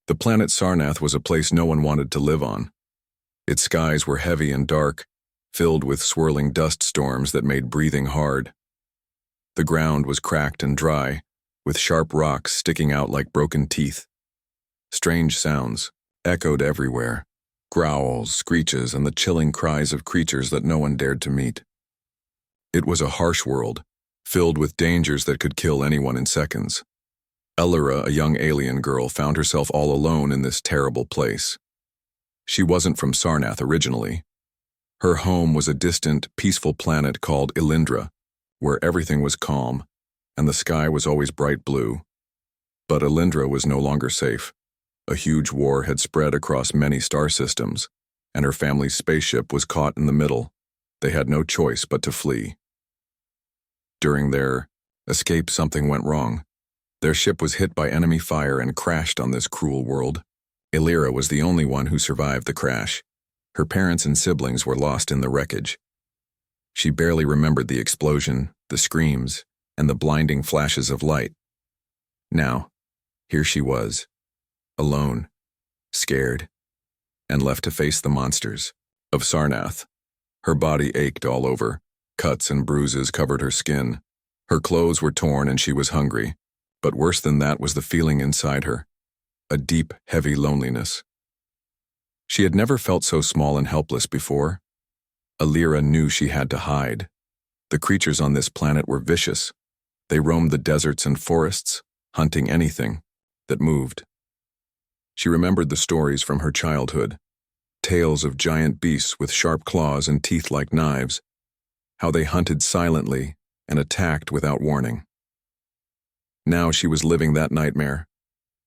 The planet Sarnath was a place no one wanted to live on. Its skies were heavy and dark, filled with swirling dust storms that made breathing hard. The ground was cracked and dry, with sharp rocks sticking out like broken teeth. Strange sounds echoed everywhere, growls, screeches, and the chilling cries of creatures that no one dared to meet. It was a harsh world, filled with dangers that could kill anyone in seconds. Elira, a young alien girl, found herself all alone in this terrible place. She wasn't from Sarnath originally. Her home was a distant, peaceful planet called Elindra, where everything was calm, and the sky was always bright blue. But Elindra was no longer safe. A huge war had spread across many star systems, and her family's spaceship was caught in the middle. They had no choice but to flee. During their escape, something went wrong. Their ship was hit by enemy fire and crashed on this cruel world. Elira was the only one who survived the crash. Her parents and siblings were lost in the wreckage. She barely remembered the explosion, the screams, and the blinding flashes of light. Now, here she was, alone, scared, and left to face the monsters of Sarnath. Her body ached all over. Cuts and bruises covered her skin. Her clothes were torn and she was hungry. But worse than that was the feeling inside her, a deep, heavy loneliness. She had never felt so small and helpless before. Elira knew she had to hide. The creatures on this planet were vicious. They roamed the deserts and forests, hunting anything that moved. She remembered the stories from her childhood, tales of giant beasts with sharp claws and teeth like knives, how they hunted silently and attacked without warning. Now she was living that nightmare.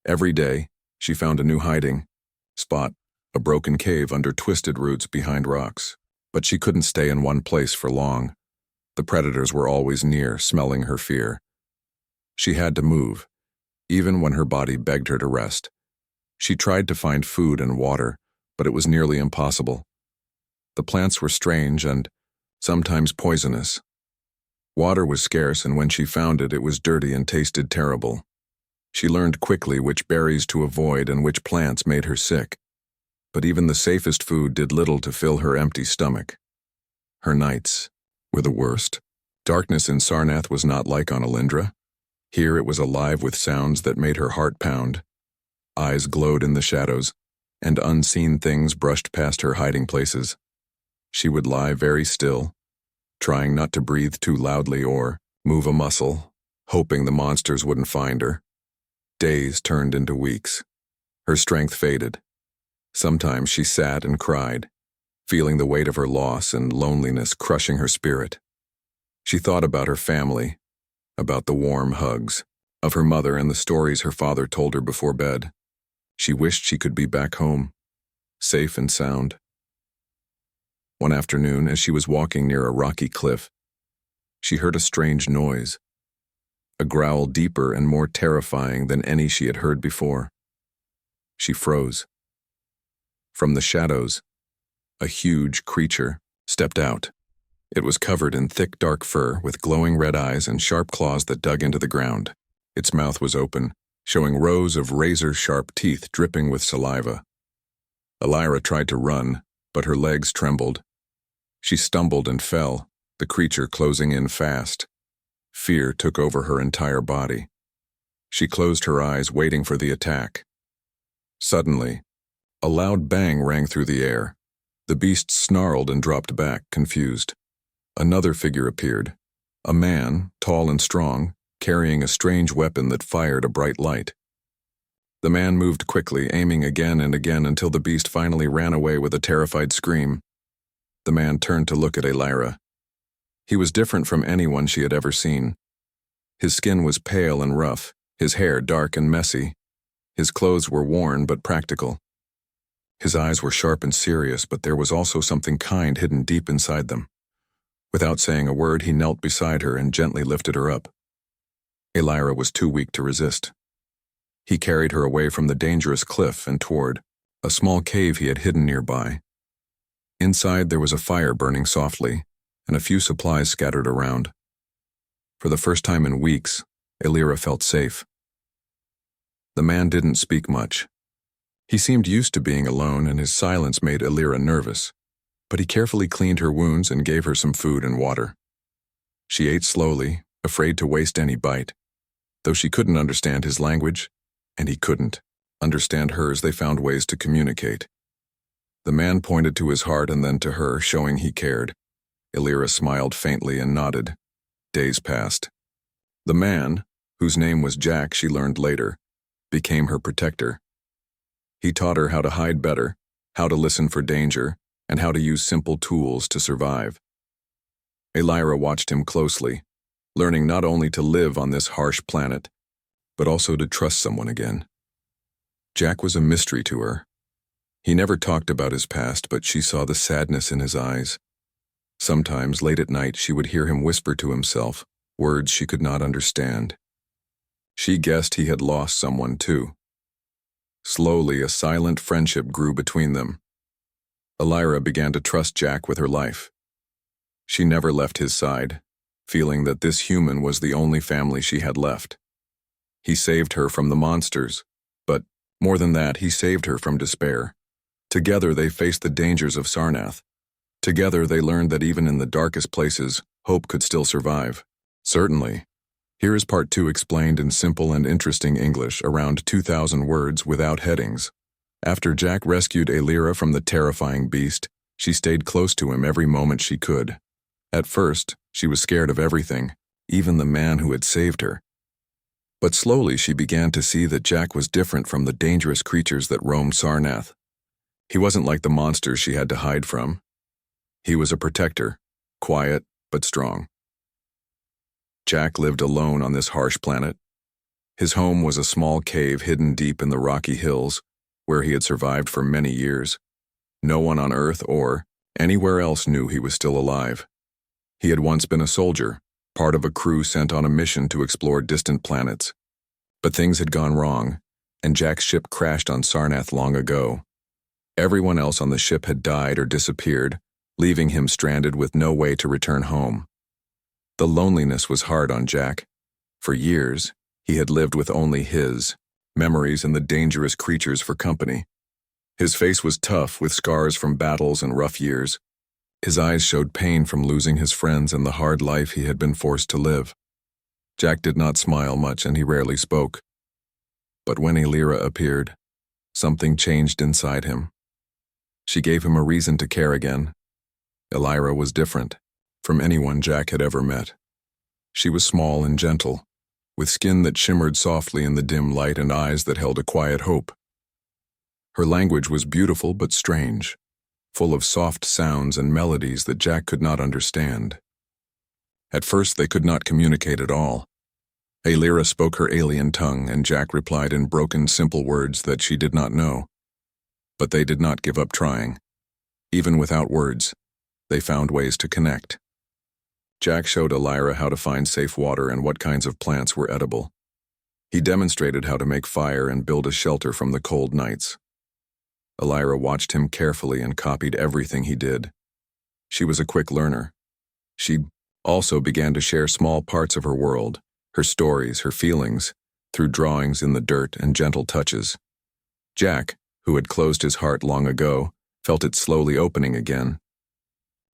Every day, she found a new hiding spot, a broken cave under twisted roots behind rocks. But she couldn't stay in one place for long. The predators were always near, smelling her fear. She had to move, even when her body begged her to rest. She tried to find food and water, but it was nearly impossible. The plants were strange and sometimes poisonous. Water was scarce, and when she found it, it was dirty and tasted terrible. She learned quickly which berries to avoid and which plants made her sick. But even the safest food did little to fill her empty stomach. Her nights were the worst. Darkness in Sarnath was not like on Elindra. Here it was alive with sounds that made her heart pound. Eyes glowed in the shadows, and unseen things brushed past her hiding places. She would lie very still, trying not to breathe too loudly or move a muscle, hoping the monsters wouldn't find her. Days turned into weeks. Her strength faded. Sometimes she sat and cried, feeling the weight of her loss and loneliness crushing her spirit. She thought about her family, about the warm hugs, of her mother and the stories her father told her before bed. She wished she could be back home, safe and sound. One afternoon, as she was walking near a rocky cliff, she heard a strange noise, a growl deeper and more terrifying than any she had heard before. She froze. From the shadows, a huge creature stepped out. It was covered in thick dark fur with glowing red eyes and sharp claws that dug into the ground. Its mouth was open, showing rows of razor-sharp teeth dripping with saliva. Elira tried to run, but her legs trembled. She stumbled and fell, the creature closing in fast. Fear took over her entire body. She closed her eyes, waiting for the attack. Suddenly, a loud bang rang through the air. The beast snarled and dropped back, confused. Another figure appeared, a man, tall and strong, carrying a strange weapon that fired a bright light. The man moved quickly, aiming again and again until the beast finally ran away with a terrified scream. The man turned to look at Elira. He was different from anyone she had ever seen. His skin was pale and rough, his hair dark and messy. His clothes were worn but practical. His eyes were sharp and serious, but there was also something kind hidden deep inside them. Without saying a word, he knelt beside her and gently lifted her up. Elira was too weak to resist. He carried her away from the dangerous cliff and toward a small cave he had hidden nearby. Inside there was a fire burning softly, and a few supplies scattered around. For the first time in weeks, Elira felt safe. The man didn't speak much. He seemed used to being alone, and his silence made Elira nervous, but he carefully cleaned her wounds and gave her some food and water. She ate slowly, afraid to waste any bite. Though she couldn't understand his language, and he couldn't understand hers, they found ways to communicate. The man pointed to his heart and then to her, showing he cared. Elira smiled faintly and nodded. Days passed. The man, whose name was Jack, she learned later, became her protector. He taught her how to hide better, how to listen for danger, and how to use simple tools to survive. Elira watched him closely, learning not only to live on this harsh planet, but also to trust someone again. Jack was a mystery to her. He never talked about his past, but she saw the sadness in his eyes. Sometimes, late at night, she would hear him whisper to himself, words she could not understand. She guessed he had lost someone too. Slowly, a silent friendship grew between them. Elira began to trust Jack with her life. She never left his side, feeling that this human was the only family she had left. He saved her from the monsters, but more than that, he saved her from despair. Together they faced the dangers of Sarnath. Together they learned that even in the darkest places, hope could still survive. Certainly. Here is part 2 explained in simple and interesting English, around 2,000 words without headings. After Jack rescued Elira from the terrifying beast, she stayed close to him every moment she could. At first, she was scared of everything, even the man who had saved her. But slowly she began to see that Jack was different from the dangerous creatures that roamed Sarnath. He wasn't like the monsters she had to hide from. He was a protector, quiet but strong. Jack lived alone on this harsh planet. His home was a small cave hidden deep in the rocky hills, where he had survived for many years. No one on Earth or anywhere else knew he was still alive. He had once been a soldier, part of a crew sent on a mission to explore distant planets. But things had gone wrong, and Jack's ship crashed on Sarnath long ago. Everyone else on the ship had died or disappeared, leaving him stranded with no way to return home. The loneliness was hard on Jack. For years, he had lived with only his memories and the dangerous creatures for company. His face was tough, with scars from battles and rough years. His eyes showed pain from losing his friends and the hard life he had been forced to live. Jack did not smile much, and he rarely spoke. But when Elira appeared, something changed inside him. She gave him a reason to care again. Elira was different from anyone Jack had ever met. She was small and gentle, with skin that shimmered softly in the dim light and eyes that held a quiet hope. Her language was beautiful but strange, full of soft sounds and melodies that Jack could not understand. At first they could not communicate at all. Elira spoke her alien tongue, and Jack replied in broken, simple words that she did not know. But they did not give up trying. Even without words, they found ways to connect. Jack showed Elira how to find safe water and what kinds of plants were edible. He demonstrated how to make fire and build a shelter from the cold nights. Elira watched him carefully and copied everything he did. She was a quick learner. She also began to share small parts of her world, her stories, her feelings, through drawings in the dirt and gentle touches. Jack, who had closed his heart long ago, felt it slowly opening again.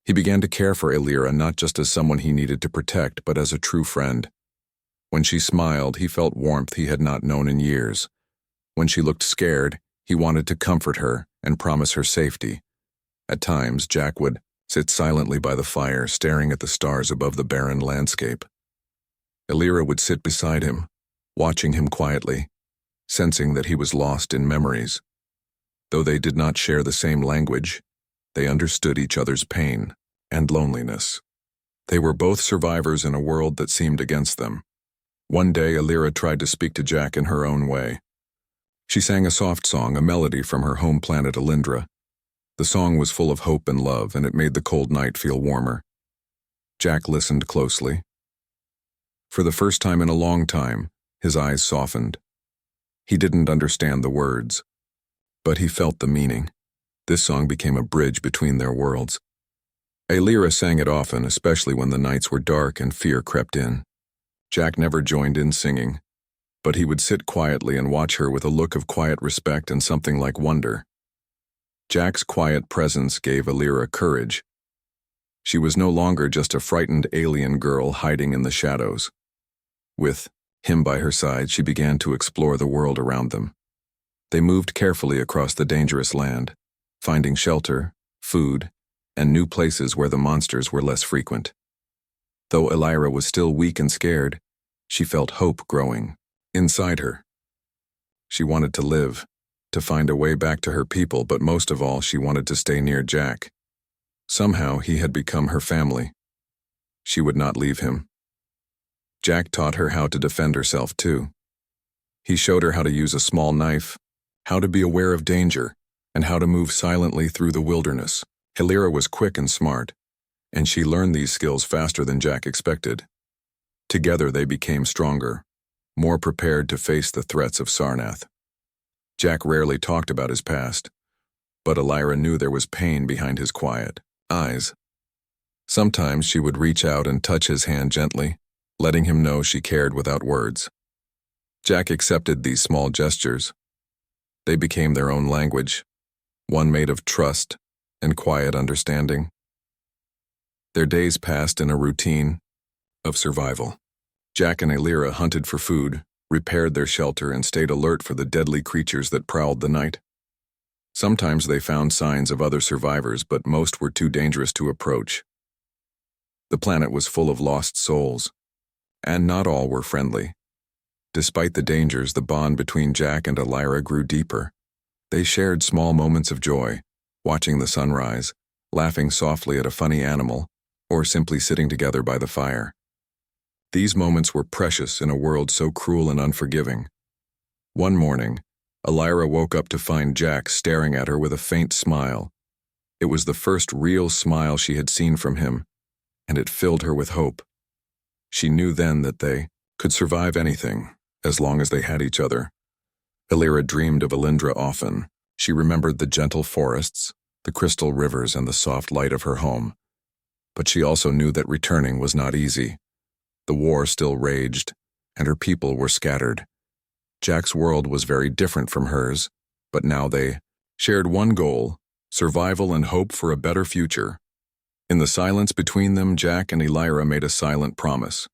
He began to care for Elira not just as someone he needed to protect, but as a true friend. When she smiled, he felt warmth he had not known in years. When she looked scared, he wanted to comfort her and promise her safety. At times, Jack would sit silently by the fire, staring at the stars above the barren landscape. Elira would sit beside him, watching him quietly, sensing that he was lost in memories. Though they did not share the same language, they understood each other's pain and loneliness. They were both survivors in a world that seemed against them. One day, Elira tried to speak to Jack in her own way. She sang a soft song, a melody from her home planet Alindra. The song was full of hope and love, and it made the cold night feel warmer. Jack listened closely. For the first time in a long time, his eyes softened. He didn't understand the words, but he felt the meaning. This song became a bridge between their worlds. Elira sang it often, especially when the nights were dark and fear crept in. Jack never joined in singing, but he would sit quietly and watch her with a look of quiet respect and something like wonder. Jack's quiet presence gave Alira courage. She was no longer just a frightened alien girl hiding in the shadows. With him by her side, she began to explore the world around them. They moved carefully across the dangerous land, finding shelter, food, and new places where the monsters were less frequent. Though Alira was still weak and scared, she felt hope growing inside her. She wanted to live, to find a way back to her people, but most of all, she wanted to stay near Jack. Somehow, he had become her family. She would not leave him. Jack taught her how to defend herself, too. He showed her how to use a small knife, how to be aware of danger, and how to move silently through the wilderness. Alira was quick and smart, and she learned these skills faster than Jack expected. Together, they became stronger, more prepared to face the threats of Sarnath. Jack rarely talked about his past, but Alira knew there was pain behind his quiet eyes. Sometimes she would reach out and touch his hand gently, letting him know she cared without words. Jack accepted these small gestures. They became their own language, one made of trust and quiet understanding. Their days passed in a routine of survival. Jack and Alira hunted for food, repaired their shelter, and stayed alert for the deadly creatures that prowled the night. Sometimes they found signs of other survivors, but most were too dangerous to approach. The planet was full of lost souls, and not all were friendly. Despite the dangers, the bond between Jack and Alira grew deeper. They shared small moments of joy, watching the sunrise, laughing softly at a funny animal, or simply sitting together by the fire. These moments were precious in a world so cruel and unforgiving. One morning, Alira woke up to find Jack staring at her with a faint smile. It was the first real smile she had seen from him, and it filled her with hope. She knew then that they could survive anything, as long as they had each other. Alira dreamed of Alindra often. She remembered the gentle forests, the crystal rivers, and the soft light of her home. But she also knew that returning was not easy. The war still raged, and her people were scattered. Jack's world was very different from hers, but now they shared one goal: survival and hope for a better future. In the silence between them, Jack and Alira made a silent promise.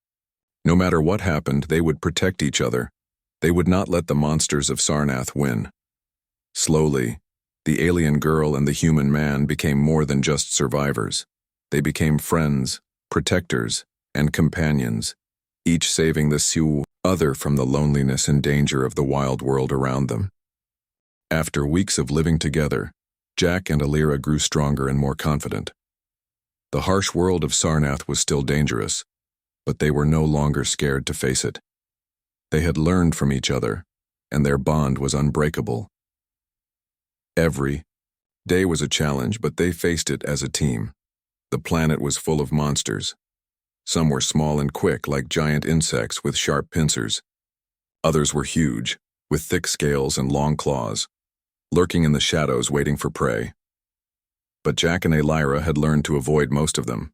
No matter what happened, they would protect each other. They would not let the monsters of Sarnath win. Slowly, the alien girl and the human man became more than just survivors. They became friends, protectors, and companions, each saving the other from the loneliness and danger of the wild world around them. After weeks of living together, Jack and Alira grew stronger and more confident. The harsh world of Sarnath was still dangerous, but they were no longer scared to face it. They had learned from each other, and their bond was unbreakable. Every day was a challenge, but they faced it as a team. The planet was full of monsters. Some were small and quick, like giant insects with sharp pincers. Others were huge, with thick scales and long claws, lurking in the shadows waiting for prey. But Jack and Alira had learned to avoid most of them.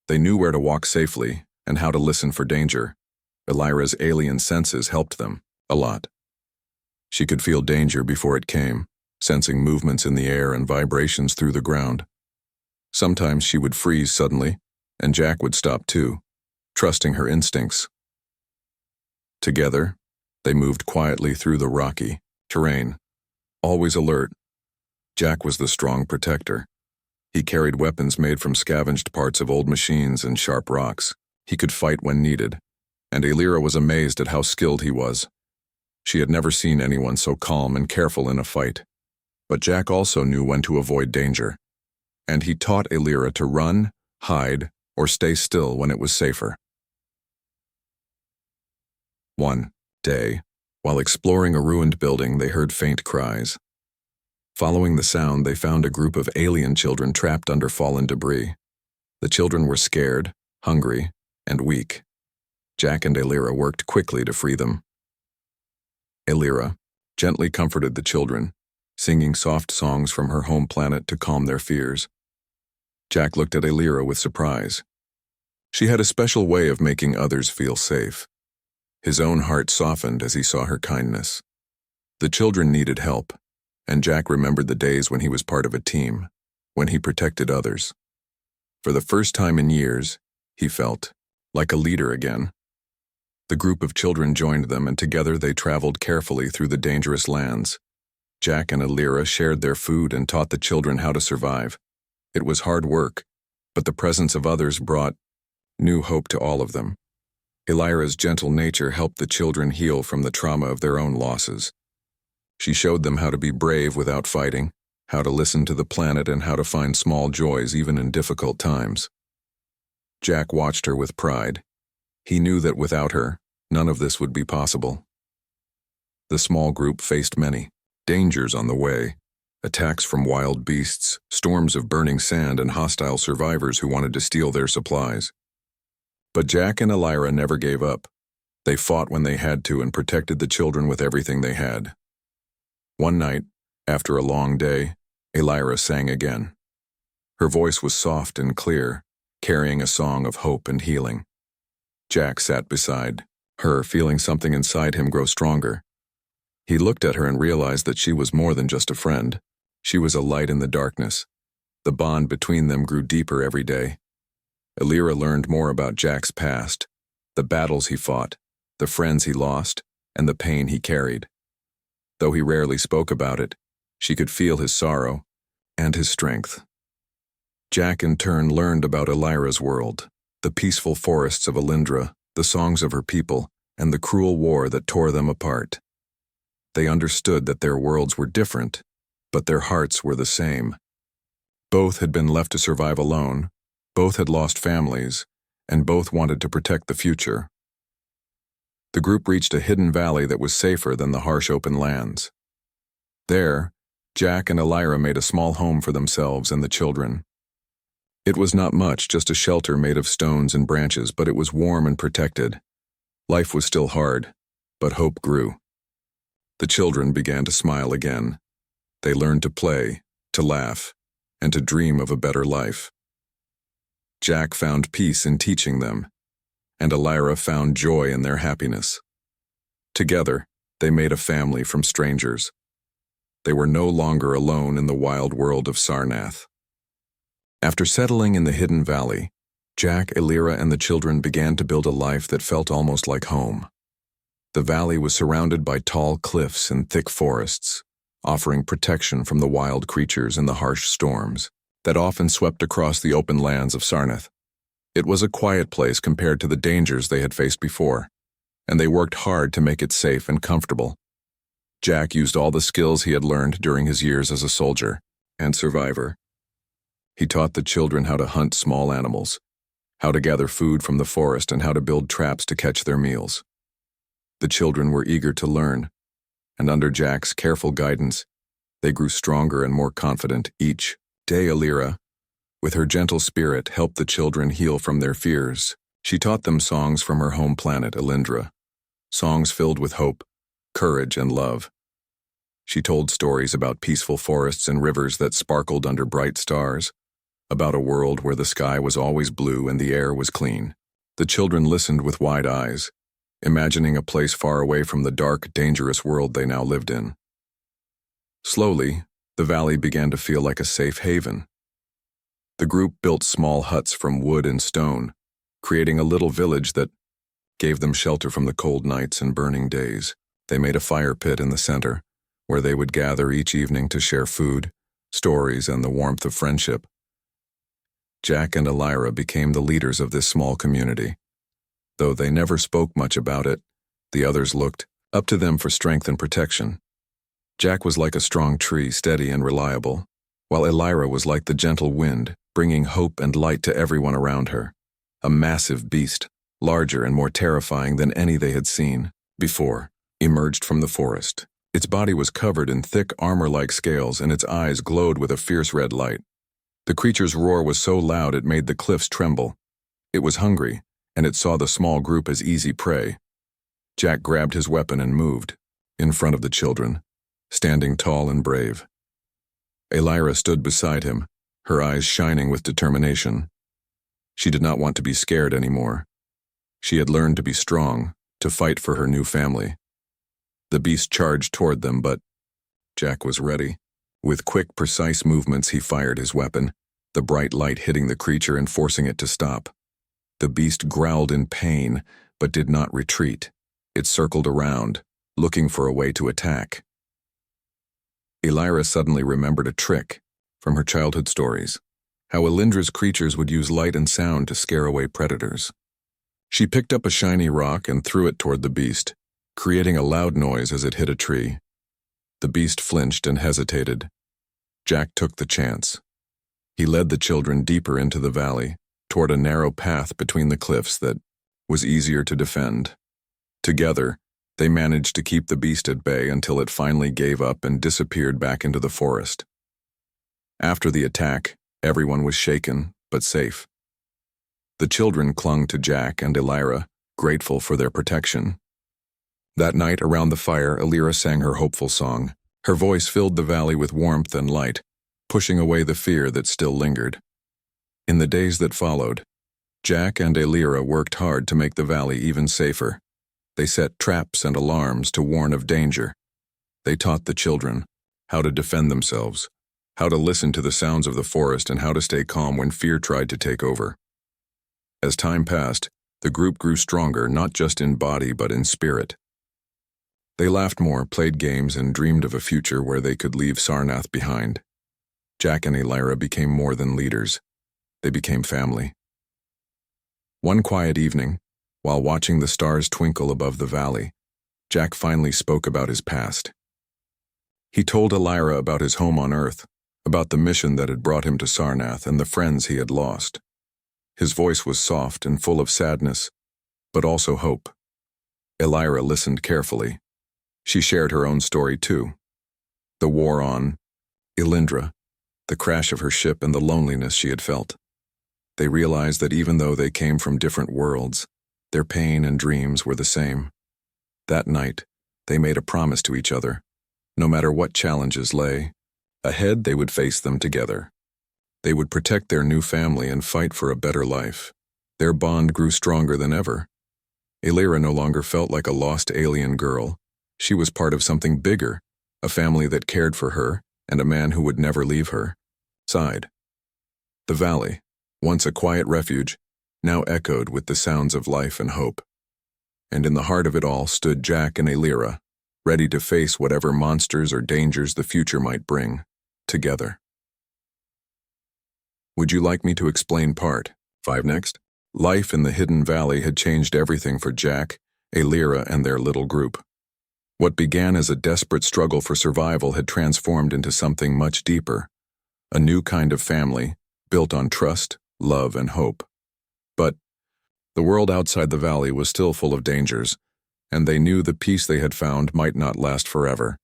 They knew where to walk safely and how to listen for danger. Alira's alien senses helped them a lot. She could feel danger before it came, sensing movements in the air and vibrations through the ground. Sometimes she would freeze suddenly, and Jack would stop too, trusting her instincts. Together, they moved quietly through the rocky terrain, always alert. Jack was the strong protector. He carried weapons made from scavenged parts of old machines and sharp rocks. He could fight when needed, and Alira was amazed at how skilled he was. She had never seen anyone so calm and careful in a fight. But Jack also knew when to avoid danger, and he taught Alira to run, hide, or stay still when it was safer. One day, while exploring a ruined building, they heard faint cries. Following the sound, they found a group of alien children trapped under fallen debris. The children were scared, hungry, and weak. Jack and Alira worked quickly to free them. Alira gently comforted the children, singing soft songs from her home planet to calm their fears. Jack looked at Alira with surprise. She had a special way of making others feel safe. His own heart softened as he saw her kindness. The children needed help, and Jack remembered the days when he was part of a team, when he protected others. For the first time in years, he felt like a leader again. The group of children joined them, and together they traveled carefully through the dangerous lands. Jack and Elira shared their food and taught the children how to survive. It was hard work, but the presence of others brought new hope to all of them. Elira's gentle nature helped the children heal from the trauma of their own losses. She showed them how to be brave without fighting, how to listen to the planet, and how to find small joys even in difficult times. Jack watched her with pride. He knew that without her, none of this would be possible. The small group faced many dangers on the way: attacks from wild beasts, storms of burning sand, and hostile survivors who wanted to steal their supplies. But Jack and Elira never gave up. They fought when they had to and protected the children with everything they had. One night, after a long day, Elira sang again. Her voice was soft and clear, carrying a song of hope and healing. Jack sat beside her, feeling something inside him grow stronger. He looked at her and realized that she was more than just a friend. She was a light in the darkness. The bond between them grew deeper every day. Elira learned more about Jack's past, the battles he fought, the friends he lost, and the pain he carried. Though he rarely spoke about it, she could feel his sorrow and his strength. Jack in turn learned about Elira's world, the peaceful forests of Alindra, the songs of her people, and the cruel war that tore them apart. They understood that their worlds were different, but their hearts were the same. Both had been left to survive alone, both had lost families, and both wanted to protect the future. The group reached a hidden valley that was safer than the harsh open lands. There, Jack and Elira made a small home for themselves and the children. It was not much, just a shelter made of stones and branches, but it was warm and protected. Life was still hard, but hope grew. The children began to smile again. They learned to play, to laugh, and to dream of a better life. Jack found peace in teaching them, and Elira found joy in their happiness. Together, they made a family from strangers. They were no longer alone in the wild world of Sarnath. After settling in the hidden valley, Jack, Elira, and the children began to build a life that felt almost like home. The valley was surrounded by tall cliffs and thick forests, offering protection from the wild creatures and the harsh storms that often swept across the open lands of Sarnath. It was a quiet place compared to the dangers they had faced before, and they worked hard to make it safe and comfortable. Jack used all the skills he had learned during his years as a soldier and survivor. He taught the children how to hunt small animals, how to gather food from the forest, and how to build traps to catch their meals. The children were eager to learn, and under Jack's careful guidance, they grew stronger and more confident each day. Elira, with her gentle spirit, helped the children heal from their fears. She taught them songs from her home planet, Alindra, songs filled with hope, courage, and love. She told stories about peaceful forests and rivers that sparkled under bright stars, about a world where the sky was always blue and the air was clean. The children listened with wide eyes, imagining a place far away from the dark, dangerous world they now lived in. Slowly, the valley began to feel like a safe haven. The group built small huts from wood and stone, creating a little village that gave them shelter from the cold nights and burning days. They made a fire pit in the center, where they would gather each evening to share food, stories, and the warmth of friendship. Jack and Elira became the leaders of this small community. Though they never spoke much about it, the others looked up to them for strength and protection. Jack was like a strong tree, steady and reliable, while Elira was like the gentle wind, bringing hope and light to everyone around her. A massive beast, larger and more terrifying than any they had seen before, emerged from the forest. Its body was covered in thick armor-like scales, and its eyes glowed with a fierce red light. The creature's roar was so loud it made the cliffs tremble. It was hungry, and it saw the small group as easy prey. Jack grabbed his weapon and moved, in front of the children, standing tall and brave. Elira stood beside him, her eyes shining with determination. She did not want to be scared anymore. She had learned to be strong, to fight for her new family. The beast charged toward them, but Jack was ready. With quick, precise movements, he fired his weapon, the bright light hitting the creature and forcing it to stop. The beast growled in pain, but did not retreat. It circled around, looking for a way to attack. Elira suddenly remembered a trick from her childhood stories, how Elindra's creatures would use light and sound to scare away predators. She picked up a shiny rock and threw it toward the beast, creating a loud noise as it hit a tree. The beast flinched and hesitated. Jack took the chance. He led the children deeper into the valley, toward a narrow path between the cliffs that was easier to defend. Together, they managed to keep the beast at bay until it finally gave up and disappeared back into the forest. After the attack, everyone was shaken, but safe. The children clung to Jack and Elira, grateful for their protection. That night around the fire, Elira sang her hopeful song. Her voice filled the valley with warmth and light, pushing away the fear that still lingered. In the days that followed, Jack and Elira worked hard to make the valley even safer. They set traps and alarms to warn of danger. They taught the children how to defend themselves, how to listen to the sounds of the forest, and how to stay calm when fear tried to take over. As time passed, the group grew stronger, not just in body but in spirit. They laughed more, played games, and dreamed of a future where they could leave Sarnath behind. Jack and Elira became more than leaders. They became family. One quiet evening, while watching the stars twinkle above the valley, Jack finally spoke about his past. He told Elira about his home on Earth, about the mission that had brought him to Sarnath and the friends he had lost. His voice was soft and full of sadness, but also hope. Elira listened carefully. She shared her own story too. The war on Elindra, the crash of her ship, and the loneliness she had felt. They realized that even though they came from different worlds, their pain and dreams were the same. That night, they made a promise to each other. No matter what challenges lay ahead, they would face them together. They would protect their new family and fight for a better life. Their bond grew stronger than ever. Elira no longer felt like a lost alien girl. She was part of something bigger, a family that cared for her, and a man who would never leave her side. The valley, once a quiet refuge, now echoed with the sounds of life and hope. And in the heart of it all stood Jack and Elira, ready to face whatever monsters or dangers the future might bring, together. Would you like me to explain part 5 next? Life in the hidden valley had changed everything for Jack, Elira, and their little group. What began as a desperate struggle for survival had transformed into something much deeper, a new kind of family, built on trust, love, and hope. But the world outside the valley was still full of dangers, and they knew the peace they had found might not last forever.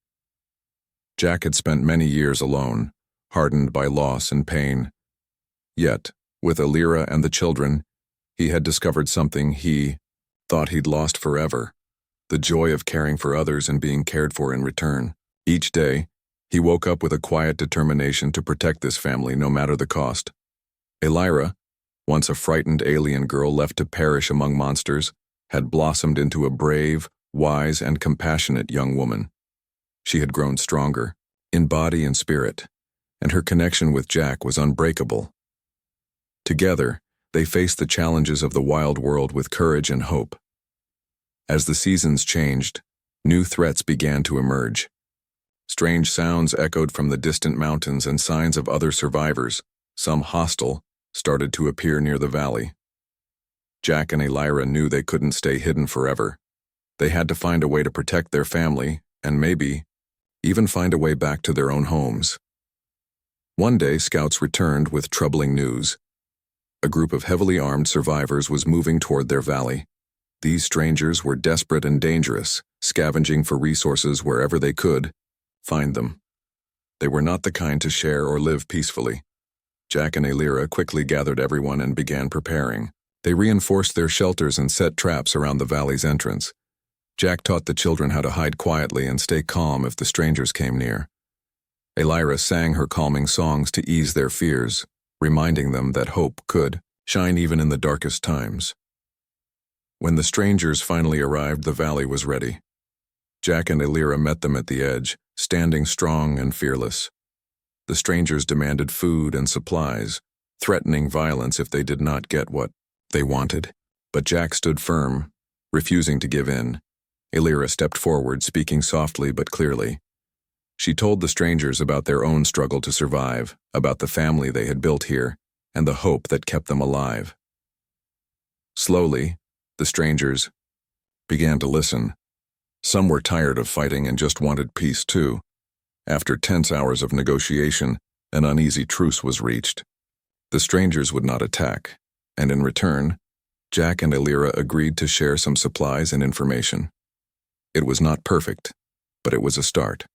Jack had spent many years alone, hardened by loss and pain. Yet, with Elira and the children, he had discovered something he thought he'd lost forever: the joy of caring for others and being cared for in return. Each day, he woke up with a quiet determination to protect this family no matter the cost. Elira, once a frightened alien girl left to perish among monsters, had blossomed into a brave, wise, and compassionate young woman. She had grown stronger, in body and spirit, and her connection with Jack was unbreakable. Together, they faced the challenges of the wild world with courage and hope. As the seasons changed, new threats began to emerge. Strange sounds echoed from the distant mountains, and signs of other survivors, some hostile, started to appear near the valley. Jack and Elira knew they couldn't stay hidden forever. They had to find a way to protect their family, and maybe even find a way back to their own homes. One day, scouts returned with troubling news. A group of heavily armed survivors was moving toward their valley. These strangers were desperate and dangerous, scavenging for resources wherever they could find them. They were not the kind to share or live peacefully. Jack and Elira quickly gathered everyone and began preparing. They reinforced their shelters and set traps around the valley's entrance. Jack taught the children how to hide quietly and stay calm if the strangers came near. Elira sang her calming songs to ease their fears, reminding them that hope could shine even in the darkest times. When the strangers finally arrived, the valley was ready. Jack and Elira met them at the edge, standing strong and fearless. The strangers demanded food and supplies, threatening violence if they did not get what they wanted. But Jack stood firm, refusing to give in. Elira stepped forward, speaking softly but clearly. She told the strangers about their own struggle to survive, about the family they had built here, and the hope that kept them alive. Slowly, the strangers began to listen. Some were tired of fighting and just wanted peace too. After tense hours of negotiation, an uneasy truce was reached. The strangers would not attack, and in return, Jack and Elira agreed to share some supplies and information. It was not perfect, but it was a start.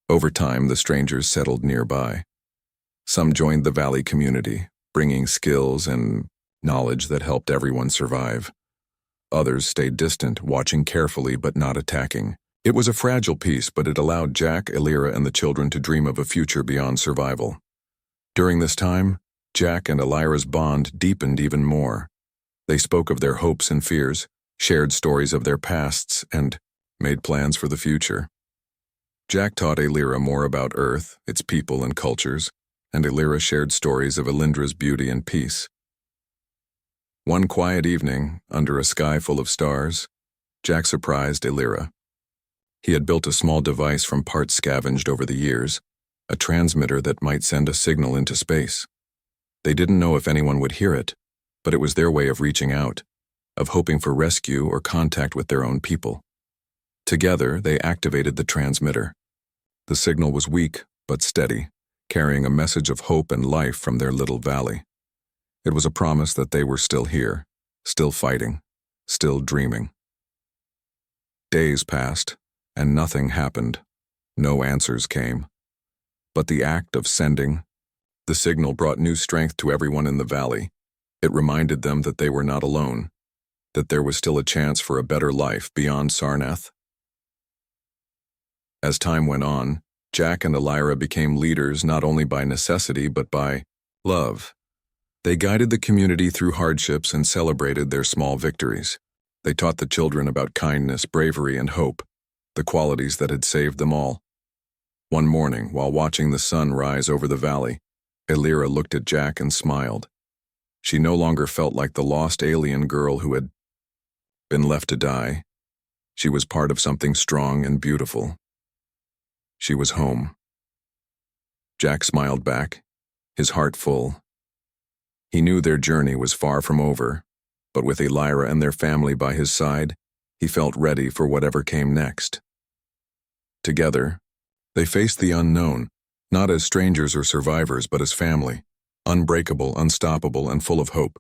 Over time, the strangers settled nearby. Some joined the valley community, bringing skills and knowledge that helped everyone survive. Others stayed distant, watching carefully but not attacking. It was a fragile peace, but it allowed Jack, Elira, and the children to dream of a future beyond survival. During this time, Jack and Elira's bond deepened even more. They spoke of their hopes and fears, shared stories of their pasts, and made plans for the future. Jack taught Elira more about Earth, its people and cultures, and Elira shared stories of Elindra's beauty and peace. One quiet evening, under a sky full of stars, Jack surprised Elira. He had built a small device from parts scavenged over the years, a transmitter that might send a signal into space. They didn't know if anyone would hear it, but it was their way of reaching out, of hoping for rescue or contact with their own people. Together, they activated the transmitter. The signal was weak, but steady, carrying a message of hope and life from their little valley. It was a promise that they were still here, still fighting, still dreaming. Days passed, and nothing happened. No answers came. But the act of sending the signal brought new strength to everyone in the valley. It reminded them that they were not alone, that there was still a chance for a better life beyond Sarnath. As time went on, Jack and Elira became leaders not only by necessity but by love. They guided the community through hardships and celebrated their small victories. They taught the children about kindness, bravery, and hope, the qualities that had saved them all. One morning, while watching the sun rise over the valley, Elira looked at Jack and smiled. She no longer felt like the lost alien girl who had been left to die. She was part of something strong and beautiful. She was home. Jack smiled back, his heart full. He knew their journey was far from over, but with Elira and their family by his side, he felt ready for whatever came next. Together, they faced the unknown, not as strangers or survivors, but as family, unbreakable, unstoppable, and full of hope.